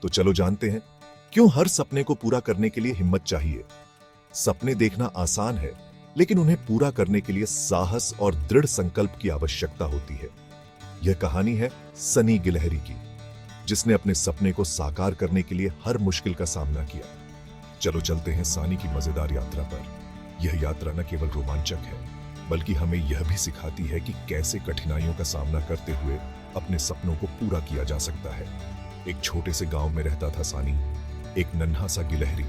तो चलो जानते हैं क्यों हर सपने को पूरा करने के लिए हिम्मत चाहिए। सपने देखना आसान है, लेकिन उन्हें पूरा करने के लिए साहस और दृढ़ संकल्प की आवश्यकता होती है। यह कहानी है सनी गिलहरी की, जिसने अपने सपने को साकार करने के लिए हर मुश्किल का सामना किया। चलो चलते हैं सानी की मजेदार यात्रा पर। यह यात्रा न केवल रोमांचक है, बल्कि हमें यह भी सिखाती है कि कैसे कठिनाइयों का सामना करते हुए अपने सपनों को पूरा किया जा सकता है। एक छोटे से गांव में रहता था सानी, एक नन्हा सा गिलहरी।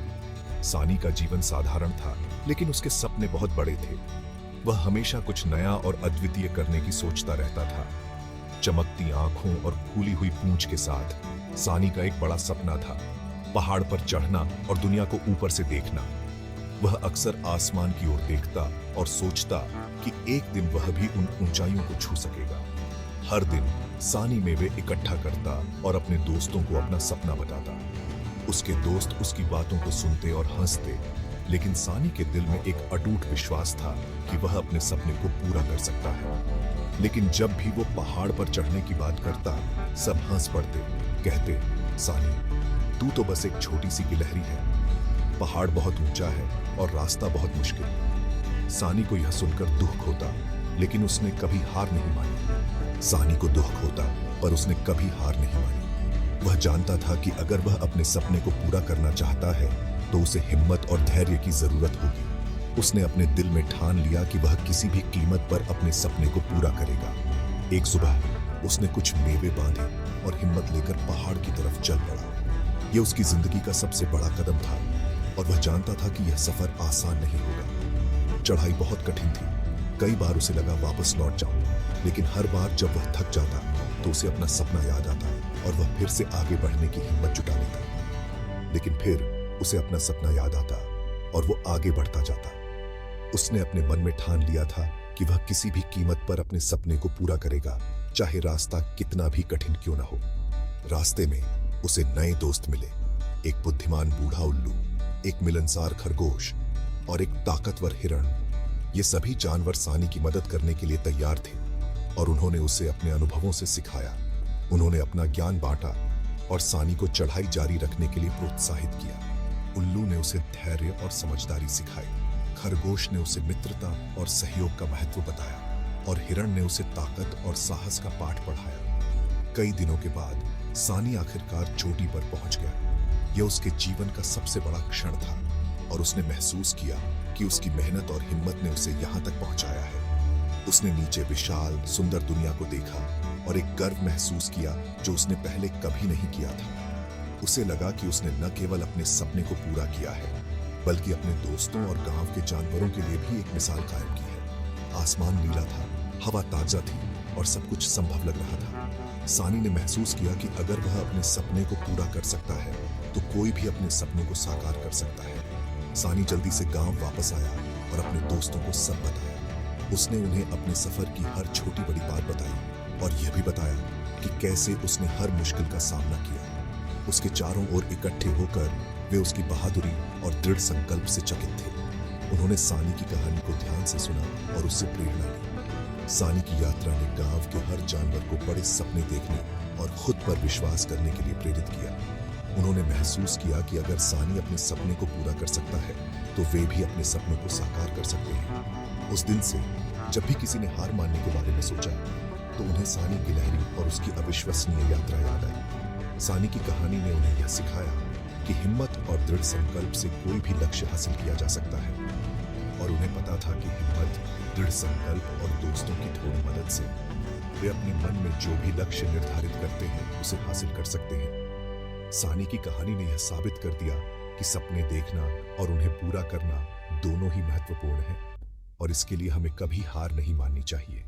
सानी का जीवन साधारण था, लेकिन उसके सपने बहुत बड़े थे। वह हमेशा कुछ नया और अद्वितीय करने की सोचता रहता था। चमकती आंखों और फूली हुई पूंछ के साथ सानी का एक बड़ा सपना था, पहाड़ पर चढ़ना और दुनिया को ऊपर से देखना। वह अक्सर आसमान की ओर देखता और सोचता कि एक दिन वह भी उन ऊंचाइयों को छू सकेगा। हर दिन सानी मेवे इकट्ठा करता और अपने दोस्तों को अपना सपना बताता। उसके दोस्त उसकी बातों को सुनते और हंसते, लेकिन सानी के दिल में एक अटूट विश्वास था कि वह अपने सपने को पूरा कर सकता है। लेकिन जब भी वो पहाड़ पर चढ़ने की बात करता, सब हंस पड़ते, कहते, सानी, तू तो बस एक छोटी सी गिलहरी है, पहाड़ बहुत ऊंचा है और रास्ता बहुत मुश्किल। सानी को यह सुनकर दुख होता, लेकिन उसने कभी हार नहीं मानी। सानी को दुख होता, पर उसने कभी हार नहीं मानी। वह जानता था कि अगर वह अपने सपने को पूरा करना चाहता है, तो उसे हिम्मत और धैर्य की जरूरत होगी। उसने अपने दिल में ठान लिया कि वह किसी भी कीमत पर अपने सपने को पूरा करेगा। एक सुबह उसने कुछ मेवे बांधे और हिम्मत लेकर पहाड़ की तरफ चल पड़ा। यह उसकी जिंदगी का सबसे बड़ा कदम था, और वह जानता था कि यह सफर आसान नहीं होगा। चढ़ाई बहुत कठिन थी। कई बार उसे लगा वापस लौट जाऊं, लेकिन हर बार जब वह थक जाता, तो उसे अपना सपना याद आता और वह फिर से आगे बढ़ने की हिम्मत जुटा लेता। लेकिन फिर उसे अपना सपना याद आता और वो आगे बढ़ता जाता। उसने अपने मन में ठान लिया था कि वह किसी भी कीमत पर अपने सपने को पूरा करेगा, चाहे रास्ता कितना भी कठिन क्यों ना हो। रास्ते में उसे नए दोस्त मिले, एक बुद्धिमान बूढ़ा उल्लू, एक मिलनसार खरगोश और एक ताकतवर हिरण। ये सभी जानवर सानी की मदद करने के लिए तैयार थे, और उन्होंने उसे अपने अनुभवों से सिखाया। उन्होंने अपना ज्ञान बांटा और सानी को चढ़ाई जारी रखने के लिए प्रोत्साहित किया। उल्लू ने उसे धैर्य और समझदारी सिखाई, खरगोश ने उसे मित्रता और सहयोग का महत्व बताया, और हिरण ने उसे ताकत और साहस का पाठ पढ़ाया। कई दिनों के बाद सानी आखिरकार चोटी पर पहुंच गया। यह उसके जीवन का सबसे बड़ा क्षण था, और उसने महसूस किया कि उसकी मेहनत और हिम्मत ने उसे यहां तक पहुंचाया है। उसने नीचे विशाल सुंदर दुनिया को देखा और एक गर्व महसूस किया जो उसने पहले कभी नहीं किया था। उसे लगा कि उसने न केवल अपने सपने को पूरा किया है, बल्कि अपने दोस्तों और गांव के जानवरों के लिए भी एक मिसाल कायम की है। आसमान नीला था, हवा ताजा थी और सब कुछ संभव लग रहा था। सानी ने महसूस किया कि अगर वह अपने सपने को पूरा कर सकता है, तो कोई भी अपने सपनों को साकार कर सकता है। सानी जल्दी से गांव वापस आया और अपने दोस्तों को सब बताया। उसने उन्हें अपने सफर की हर छोटी बड़ी बात बताई, और यह भी बताया कि कैसे उसने हर मुश्किल का सामना किया। उसके चारों ओर इकट्ठे होकर वे उसकी बहादुरी और दृढ़ संकल्प से चकित थे। उन्होंने सानी की कहानी को ध्यान से सुना और उससे प्रेरणा ली। सानी की यात्रा ने गांव के हर जानवर को बड़े सपने देखने और खुद पर विश्वास करने के लिए प्रेरित किया। उन्होंने महसूस किया कि अगर सानी अपने सपने को पूरा कर सकता है, तो वे भी अपने सपनों को साकार कर सकते हैं। उस दिन से जब भी किसी ने हार मानने के बारे में सोचा, तो उन्हें सानी गिलहरी और उसकी अविश्वसनीय यात्रा याद आई। सानी की कहानी ने उन्हें यह सिखाया कि हिम्मत और दृढ़ संकल्प से कोई भी लक्ष्य हासिल किया जा सकता है, और उन्हें पता था कि हिम्मत, दृढ़ संकल्प और दोस्तों की थोड़ी मदद से वे अपने मन में जो भी लक्ष्य निर्धारित करते हैं, उसे हासिल कर सकते हैं। सानी की कहानी ने यह साबित कर दिया कि सपने देखना और उन्हें पूरा करना दोनों ही महत्वपूर्ण हैं, और इसके लिए हमें कभी हार नहीं माननी चाहिए।